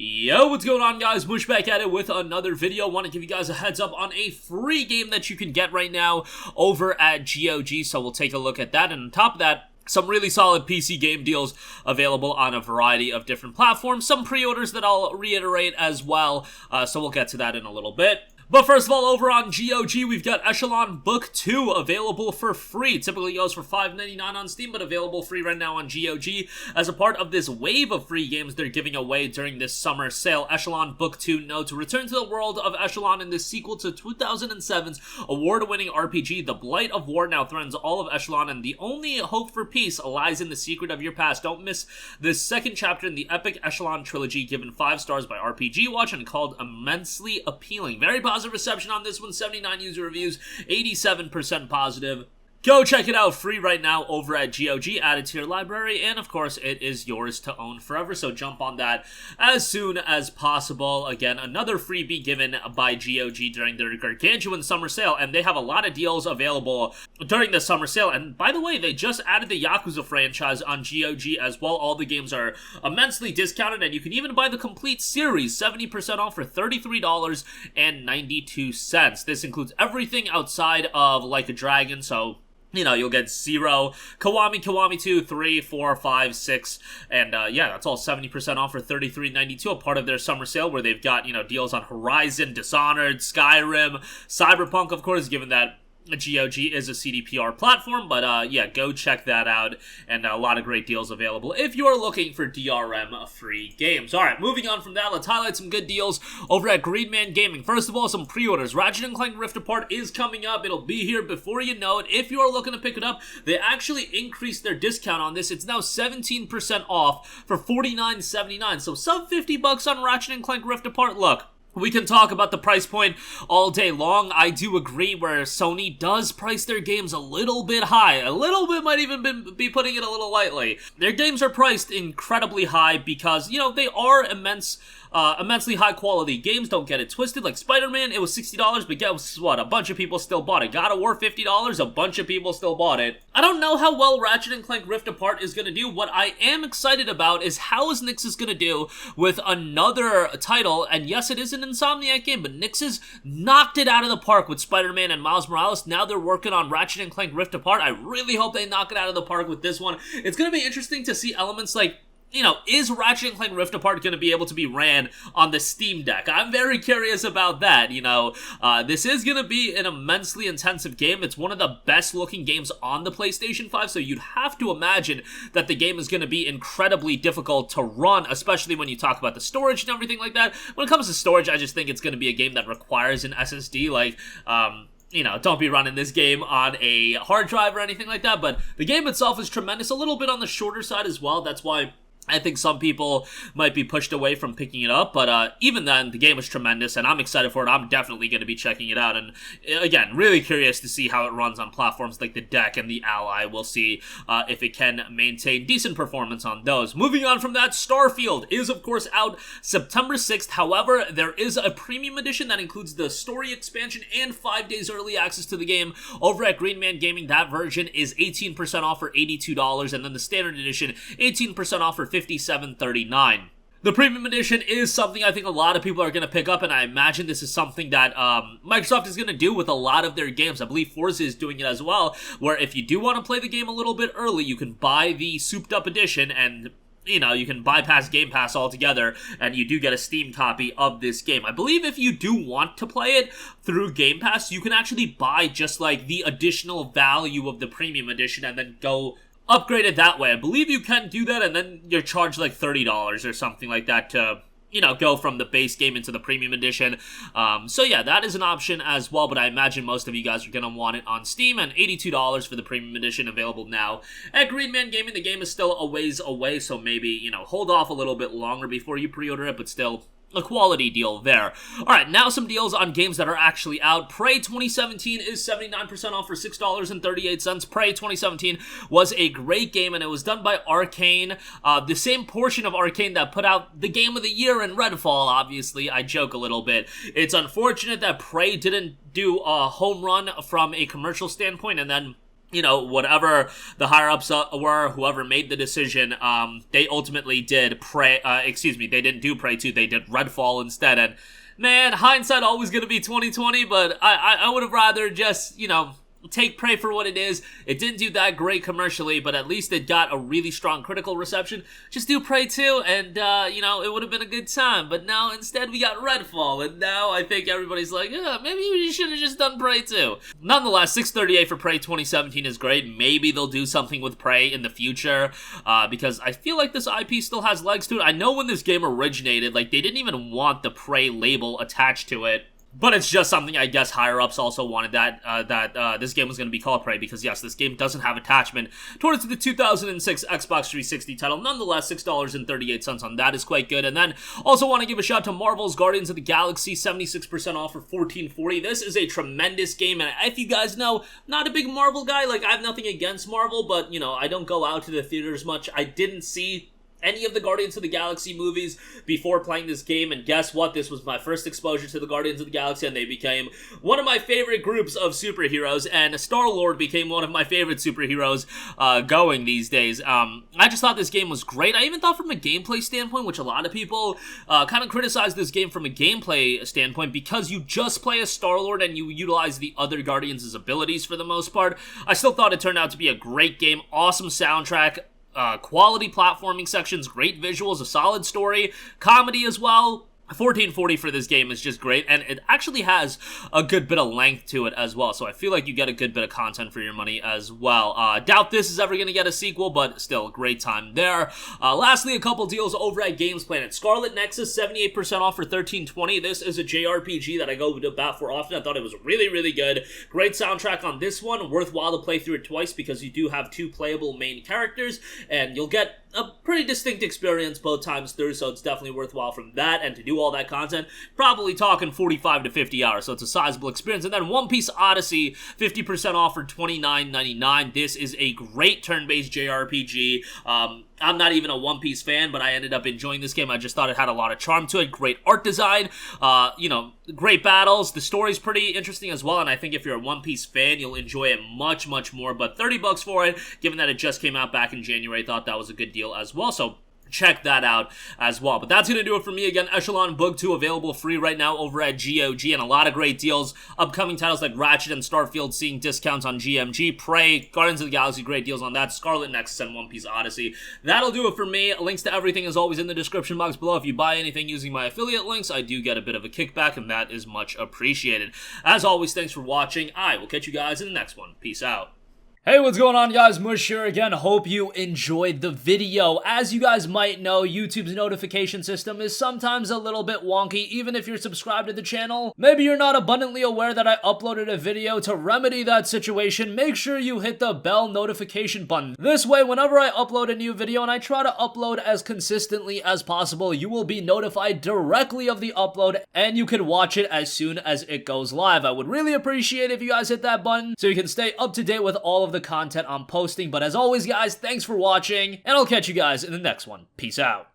Yo, what's going on, guys? Bush back at it with another video. Want to give you guys a heads up on a free game that you can get right now over at GOG, so we'll take a look at that. And on top of that, some really solid PC game deals available on a variety of different platforms. Some pre-orders that I'll reiterate as well, so we'll get to that in a little bit. But first of all, over on GOG, we've got Eschalon Book 2 available for free. Typically goes for $5.99 on Steam, but available free right now on GOG. As a part of this wave of free games they're giving away during this summer sale, Eschalon Book 2 notes, return to the world of Eschalon in the sequel to 2007's award-winning RPG. The blight of war now threatens all of Eschalon, and the only hope for peace lies in the secret of your past. Don't miss this second chapter in the epic Eschalon trilogy, given 5 stars by RPG Watch and called immensely appealing. Very positive reception on this one, 79 user reviews, 87% positive. Go check it out free right now over at GOG, add it to your library, and of course it is yours to own forever, so jump on that as soon as possible. Again, another freebie given by GOG during their gargantuan summer sale, and they have a lot of deals available during the summer sale. And by the way, they just added the Yakuza franchise on GOG as well. All the games are immensely discounted, and you can even buy the complete series 70% off for $33.92. This includes everything outside of Like a Dragon, so you know, you'll get 0, Kiwami 2, 3, 4, 5, 6, and yeah, that's all 70% off for $33.92, a part of their summer sale where they've got, you know, deals on Horizon, Dishonored, Skyrim, Cyberpunk, of course, given that GOG is a CDPR platform, but yeah, go check that out, and a lot of great deals available if you are looking for DRM free games. Alright, moving on from that, let's highlight some good deals over at Green Man Gaming. First of all, some pre-orders. Ratchet & Clank Rift Apart is coming up. It'll be here before you know it. If you are looking to pick it up, they actually increased their discount on this. It's now 17% off for $49.79, so sub $50 on Ratchet & Clank Rift Apart. Look, we can talk about the price point all day long. I do agree where Sony does price their games a little bit high. A little bit might even be putting it a little lightly. Their games are priced incredibly high because, you know, they are immensely high quality games. Don't get it twisted. Like Spider-Man, it was $60, but guess what? A bunch of people still bought it. God of War, $50, a bunch of people still bought it. I don't know how well Ratchet & Clank Rift Apart is going to do. What I am excited about is how is NEXUS going to do with another title, and yes, it is an Insomniac game, but NEXUS knocked it out of the park with Spider-Man and Miles Morales. Now they're working on Ratchet & Clank Rift Apart. I really hope they knock it out of the park with this one. It's going to be interesting to see elements like, you know, is Ratchet & Clank Rift Apart going to be able to be ran on the Steam Deck? I'm very curious about that, you know. This is going to be an immensely intensive game. It's one of the best looking games on the PlayStation 5, so you'd have to imagine that the game is going to be incredibly difficult to run, especially when you talk about the storage and everything like that. When it comes to storage, I just think it's going to be a game that requires an SSD, like, you know, don't be running this game on a hard drive or anything like that, but the game itself is tremendous, a little bit on the shorter side as well. That's why I think some people might be pushed away from picking it up, but even then, the game is tremendous, and I'm excited for it. I'm definitely going to be checking it out, and again, really curious to see how it runs on platforms like the Deck and the Ally. We'll see if it can maintain decent performance on those. Moving on from that, Starfield is, of course, out September 6th. However, there is a premium edition that includes the story expansion and 5 days early access to the game over at Green Man Gaming. That version is 18% off for $82, and then the standard edition, 18% off for $57.39. The premium edition is something I think a lot of people are going to pick up, and I imagine this is something that Microsoft is going to do with a lot of their games. I believe Forza is doing it as well, where if you do want to play the game a little bit early, you can buy the souped up edition and, you know, you can bypass Game Pass altogether, and you do get a Steam copy of this game. I believe if you do want to play it through Game Pass, you can actually buy just like the additional value of the premium edition and then go upgrade it that way. I believe you can do that, and then you're charged like $30 or something like that to, you know, go from the base game into the premium edition. So yeah, that is an option as well, but I imagine most of you guys are going to want it on Steam, and $82 for the premium edition available now at Green Man Gaming. The game is still a ways away, so maybe, you know, hold off a little bit longer before you pre-order it, but still a quality deal there. Alright, now some deals on games that are actually out. Prey 2017 is 79% off for $6.38. Prey 2017 was a great game, and it was done by Arcane, the same portion of Arcane that put out the Game of the Year in Redfall, obviously. I joke a little bit. It's unfortunate that Prey didn't do a home run from a commercial standpoint, and then you know, whatever the higher-ups were, whoever made the decision, they ultimately did Prey, they didn't do Prey 2, they did Redfall instead, and man, hindsight always gonna be 2020, but I would have rather just, you know, take Prey for what it is. It didn't do that great commercially, but at least it got a really strong critical reception. Just do Prey 2, and, you know, it would have been a good time. But now, instead, we got Redfall, and now I think everybody's like, yeah, maybe we should have just done Prey 2. Nonetheless, 638 for Prey 2017 is great. Maybe they'll do something with Prey in the future, because I feel like this IP still has legs to it. I know when this game originated, like, they didn't even want the Prey label attached to it. But it's just something I guess higher-ups also wanted that this game was going to be called Prey, because yes, this game doesn't have attachment towards the 2006 Xbox 360 title. Nonetheless, $6.38 on that is quite good. And then also want to give a shout to Marvel's Guardians of the Galaxy, 76% off for $14.40. This is a tremendous game, and if you guys know, not a big Marvel guy. Like, I have nothing against Marvel, but, you know, I don't go out to the theaters much. I didn't see any of the Guardians of the Galaxy movies before playing this game, and guess what? This was my first exposure to the Guardians of the Galaxy, and they became one of my favorite groups of superheroes, and Star-Lord became one of my favorite superheroes going these days. I just thought this game was great. I even thought from a gameplay standpoint, which a lot of people kind of criticize this game from a gameplay standpoint, because you just play as Star-Lord and you utilize the other Guardians' abilities for the most part. I still thought it turned out to be a great game, awesome soundtrack, quality platforming sections, great visuals, a solid story, comedy as well. $14.40 for this game is just great, and it actually has a good bit of length to it as well, so I feel like you get a good bit of content for your money as well. Doubt this is ever going to get a sequel, but still, a great time there. Lastly, a couple deals over at Games Planet. Scarlet Nexus, 78% off for $13.20. This is a JRPG that I go to bat for often. I thought it was really, really good. Great soundtrack on this one. Worthwhile to play through it twice, because you do have 2 playable main characters, and you'll get a pretty distinct experience both times through, so it's definitely worthwhile from that, and to do all that content, probably talking 45 to 50 hours, so it's a sizable experience. And then One Piece Odyssey, 50% off for $29.99. This is a great turn-based JRPG. I'm not even a One Piece fan, but I ended up enjoying this game. I just thought it had a lot of charm to it. Great art design, you know, great battles. The story's pretty interesting as well, and I think if you're a One Piece fan, you'll enjoy it much, much more. But $30 for it, given that it just came out back in January, I thought that was a good deal as well. So check that out as well. But that's going to do it for me. Again, Eschalon Book 2 available free right now over at GOG, and a lot of great deals. Upcoming titles like Ratchet and Starfield seeing discounts on GMG. Prey, Guardians of the Galaxy, great deals on that. Scarlet Nexus and One Piece Odyssey. That'll do it for me. Links to everything is always in the description box below. If you buy anything using my affiliate links, I do get a bit of a kickback, and that is much appreciated. As always, thanks for watching. I will catch you guys in the next one. Peace out. Hey, what's going on, guys? Mush here again. Hope you enjoyed the video. As you guys might know, YouTube's notification system is sometimes a little bit wonky, even if you're subscribed to the channel. Maybe you're not abundantly aware that I uploaded a video. To remedy that situation, make sure you hit the bell notification button. This way, whenever I upload a new video, and I try to upload as consistently as possible, you will be notified directly of the upload, and you can watch it as soon as it goes live. I would really appreciate if you guys hit that button so you can stay up to date with all of the content I'm posting. But as always, guys, thanks for watching, and I'll catch you guys in the next one. Peace out.